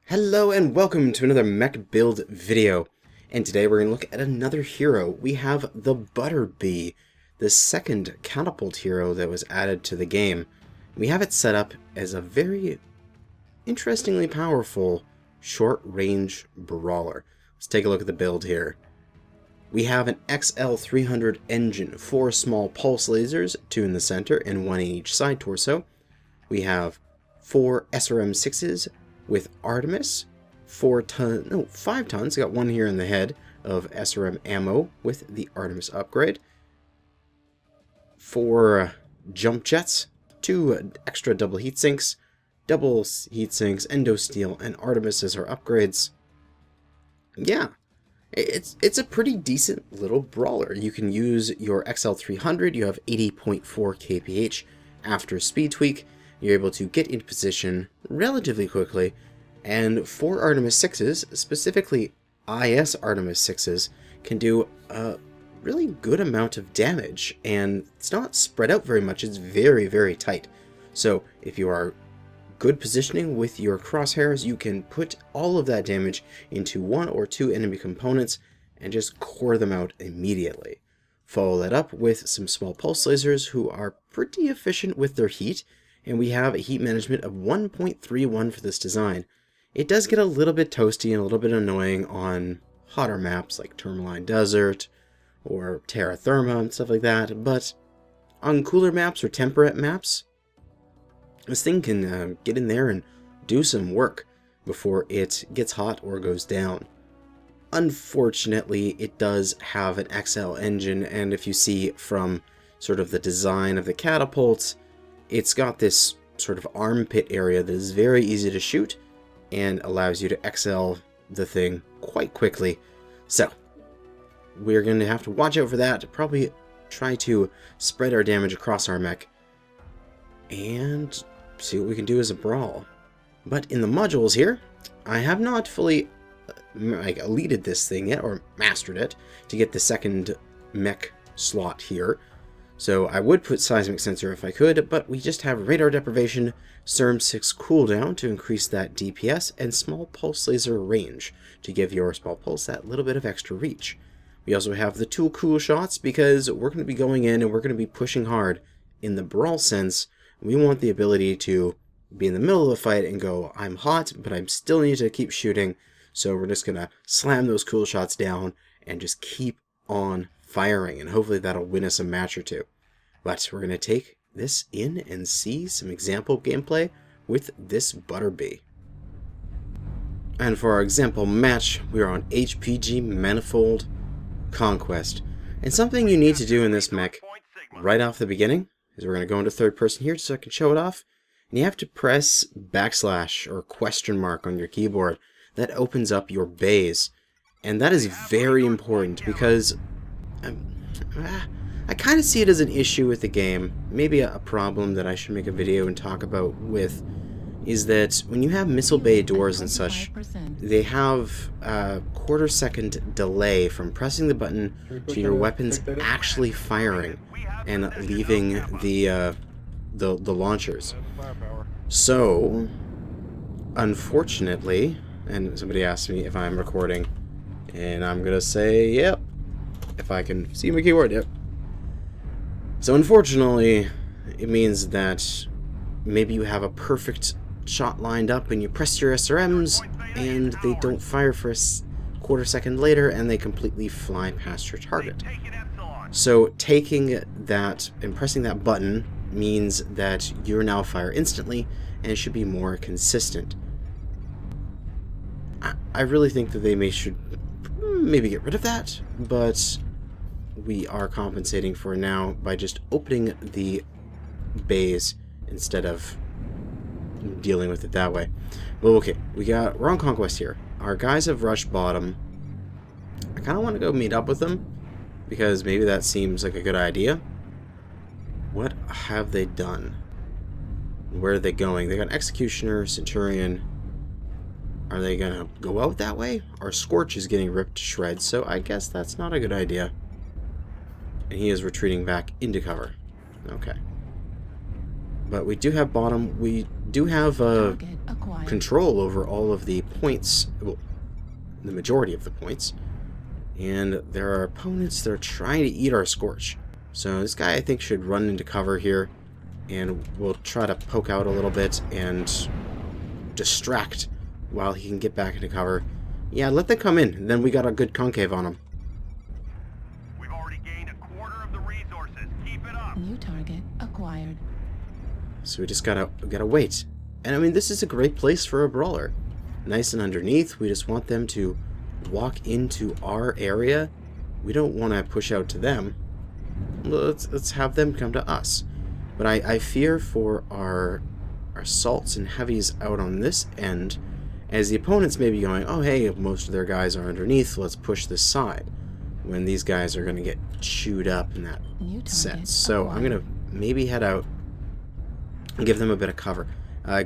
Hello and welcome to another mech build video, and today we're going to look at another hero. We have the Butterbee, the second catapult hero that was added to the game. We have it set up as a very interestingly powerful short-range brawler. Let's take a look at the build here. We have an XL300 engine, 4 small pulse lasers, 2 in the center and 1 in each side torso. We have 4 SRM6s with Artemis, 5 tons, got 1 here in the head of SRM ammo with the Artemis upgrade. 4 jump jets, 2 extra double heat sinks, endo steel, and Artemis as our upgrades. Yeah, it's a pretty decent little brawler. You can use your XL300, you have 80.4 kph after speed tweak. You're able to get into position relatively quickly, and 4 Artemis 6s, specifically IS Artemis 6s, can do a really good amount of damage, and it's not spread out very much. It's very, very tight. So if you are good positioning with your crosshairs, you can put all of that damage into 1 or 2 enemy components and just core them out immediately. Follow that up with some small pulse lasers who are pretty efficient with their heat, and we have a heat management of 1.31 for this design. It does get a little bit toasty and a little bit annoying on hotter maps like Tourmaline Desert or Terra Therma and stuff like that, but on cooler maps or temperate maps, this thing can get in there and do some work before it gets hot or goes down. Unfortunately, it does have an XL engine, and if you see from sort of the design of the catapults, it's got this sort of armpit area that is very easy to shoot and allows you to XL the thing quite quickly. So we're going to have to watch out for that, probably try to spread our damage across our mech and see what we can do as a brawl. But in the modules here, I have not fully eliteed this thing yet, or mastered it, to get the second mech slot here. So I would put seismic sensor if I could, but we just have radar deprivation, SERM 6 cooldown to increase that DPS, and small pulse laser range to give your small pulse that little bit of extra reach. We also have the 2 cool shots because we're going to be going in and we're going to be pushing hard. In the brawl sense, we want the ability to be in the middle of a fight and go, I'm hot, but I still need to keep shooting, so we're just going to slam those cool shots down and just keep on firing, and hopefully that'll win us a match or two. But we're going to take this in and see some example gameplay with this Butterbee. And for our example match, we are on HPG Manifold Conquest. And something you need to do in this mech right off the beginning is we're going to go into third person here so I can show it off. And you have to press backslash or question mark on your keyboard. That opens up your bays. And that is very important because I kind of see it as an issue with the game. Maybe a problem that I should make a video and talk about with is that when you have missile bay doors and such, they have a quarter-second delay from pressing the button to your weapons actually firing and leaving the launchers. So, unfortunately, and somebody asked me if I'm recording, and I'm gonna say yep. If I can see my keyboard, yep. So unfortunately, it means that maybe you have a perfect shot lined up and you press your SRMs and they don't fire for a quarter second later and they completely fly past your target. So taking that and pressing that button means that you now fire instantly and it should be more consistent. I really think that they should maybe get rid of that, but we are compensating for now by just opening the bays instead of dealing with it that way. Well, okay, we're on Conquest here. Our guys have rushed bottom. I kind of want to go meet up with them because maybe that seems like a good idea. What have they done? Where are they going? They got Executioner, Centurion. Are they gonna go out that way? Our Scorch is getting ripped to shreds, so I guess that's not a good idea. And he is retreating back into cover. Okay. But we do have bottom. We do have control over all of the points, well, the majority of the points. And there are opponents that are trying to eat our Scorch. So this guy, I think, should run into cover here, and we'll try to poke out a little bit and distract while he can get back into cover. Yeah, let them come in, and then we got a good concave on him. We've already gained a quarter of the resources. Keep it up. New target acquired. So we just gotta wait. And I mean, this is a great place for a brawler. Nice and underneath. We just want them to walk into our area. We don't want to push out to them. Let's have them come to us. But I fear for our assaults and heavies out on this end, as the opponents may be going, oh hey, most of their guys are underneath, let's push this side, when these guys are going to get chewed up in that sense. So I'm going to maybe head out and give them a bit of cover.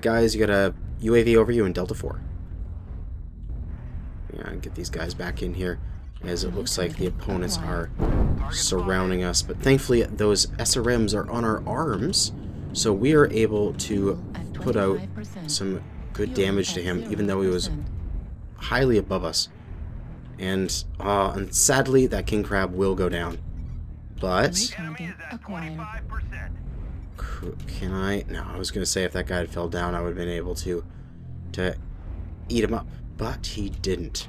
Guys, you got a UAV over you in Delta 4. Yeah, get these guys back in here, as it looks like the opponents are surrounding us. But thankfully, those SRMs are on our arms, so we are able to put out some good damage to him, even though he was highly above us. And sadly, that king crab will go down. But can I? No, I was going to say if that guy had fell down, I would have been able to eat him up. But he didn't.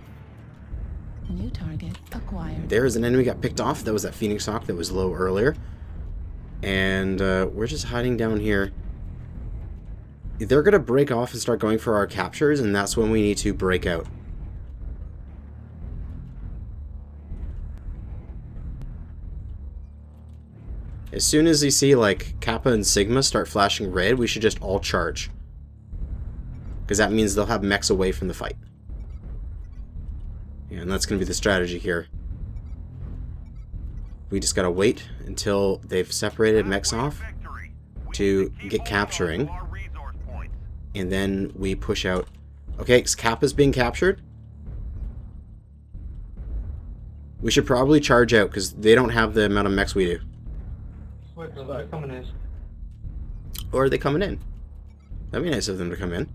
New target acquired. There is an enemy got picked off. That was that Phoenix Hawk that was low earlier. And we're just hiding down here. They're going to break off and start going for our captures, and that's when we need to break out. As soon as you see, like, Kappa and Sigma start flashing red, we should just all charge. Because that means they'll have mechs away from the fight. Yeah, and that's going to be the strategy here. We just gotta wait until they've separated mechs off to get capturing. And then we push out. Okay, Kappa's being captured. We should probably charge out because they don't have the amount of mechs we do. Wait, they're coming in. Or are they coming in? That'd be nice of them to come in.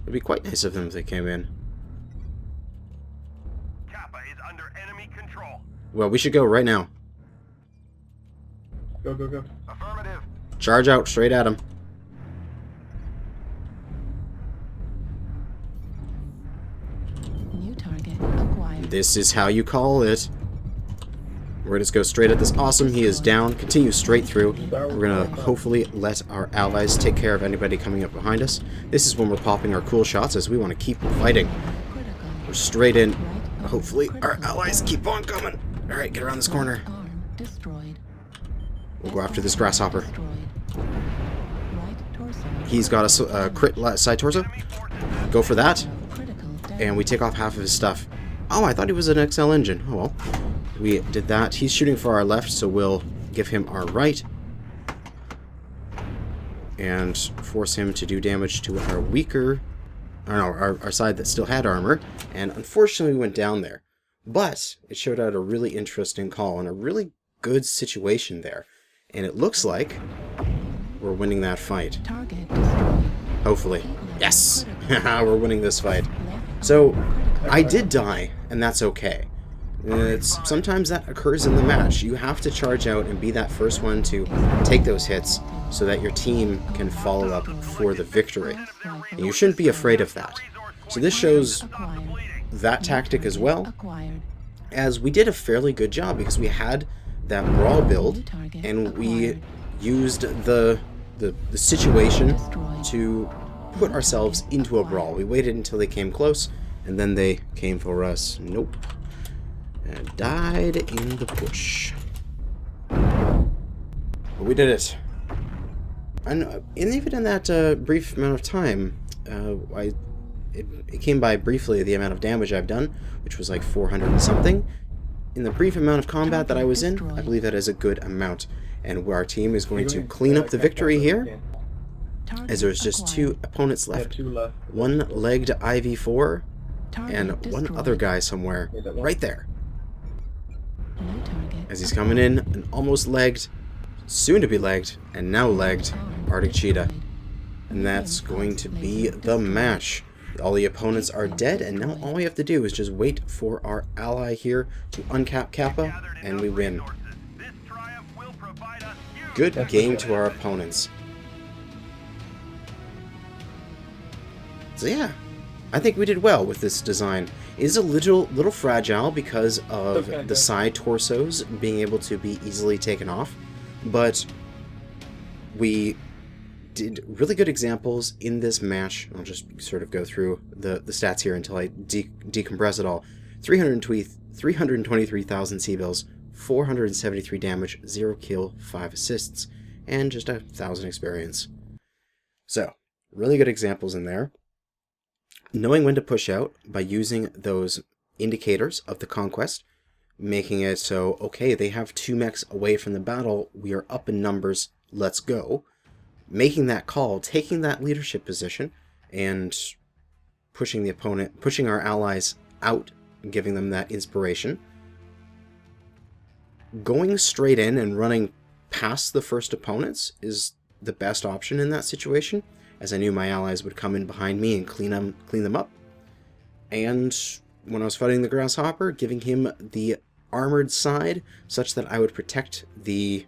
It'd be quite nice of them if they came in. Kappa is under enemy control. Well, we should go right now. Go, go, go. Affirmative. Charge out straight at them. New target acquired. This is how you call it. We're gonna just go straight at this. Awesome, he is down. Continue straight through. We're gonna hopefully let our allies take care of anybody coming up behind us. This is when we're popping our cool shots, as we want to keep fighting. We're straight in. Hopefully our allies keep on coming. Alright, get around this corner. We'll go after this grasshopper. He's got a crit side torso. Go for that. And we take off half of his stuff. Oh, I thought he was an XL engine. Oh well. We did that. He's shooting for our left, so we'll give him our right. And force him to do damage to our weaker... Or no, our side that still had armor. And unfortunately we went down there. But it showed out a really interesting call and a really good situation there. And it looks like we're winning that fight. Hopefully. Yes! We're winning this fight. So, I did die, and that's okay. Sometimes that occurs in the match. You have to charge out and be that first one to take those hits so that your team can follow up for the victory. And you shouldn't be afraid of that. So this shows that tactic as well, as we did a fairly good job because we had that brawl build and we used the situation to put ourselves into a brawl. We waited until they came close and then they came for us. Nope. And died in the push. But we did it. And even in that brief amount of time, it came by briefly the amount of damage I've done, which was like 400 and something. In the brief amount of combat that I was in, I believe that is a good amount. And our team is going to clean up the victory here, as there's just 2 opponents left. One-legged IV4, and one other guy somewhere, right there. As he's coming in, and almost legged, soon to be legged, and now legged, Arctic Cheetah. And that's going to be the match. All the opponents are dead, and now all we have to do is just wait for our ally here to uncap Kappa, and we win. Good game to our opponents. So yeah, I think we did well with this design. It is a little fragile because of the side torsos being able to be easily taken off, but we did really good examples in this match. I'll just sort of go through the stats here until I decompress it all. 323,000 C-bills, 473 damage, 0 kill, 5 assists, and just 1,000 experience. So, really good examples in there. Knowing when to push out by using those indicators of the conquest, making it so, okay, they have 2 mechs away from the battle, we are up in numbers, let's go. Making that call, taking that leadership position, and pushing the opponent, pushing our allies out, and giving them that inspiration. Going straight in and running past the first opponents is the best option in that situation, as I knew my allies would come in behind me and clean them up. And when I was fighting the Grasshopper, giving him the armored side, such that I would protect the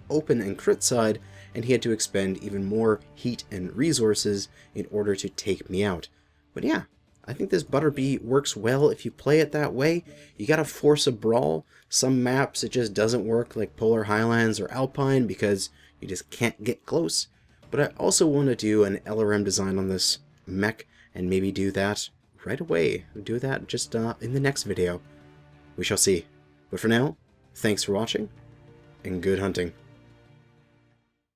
open and crit side, and he had to expend even more heat and resources in order to take me out. But yeah, I think this Butterbee works well if you play it that way. You gotta force a brawl. Some maps it just doesn't work, like Polar Highlands or Alpine, because you just can't get close. But I also want to do an LRM design on this mech, and maybe do that right away. Do that just in the next video. We shall see. But for now, thanks for watching, and good hunting.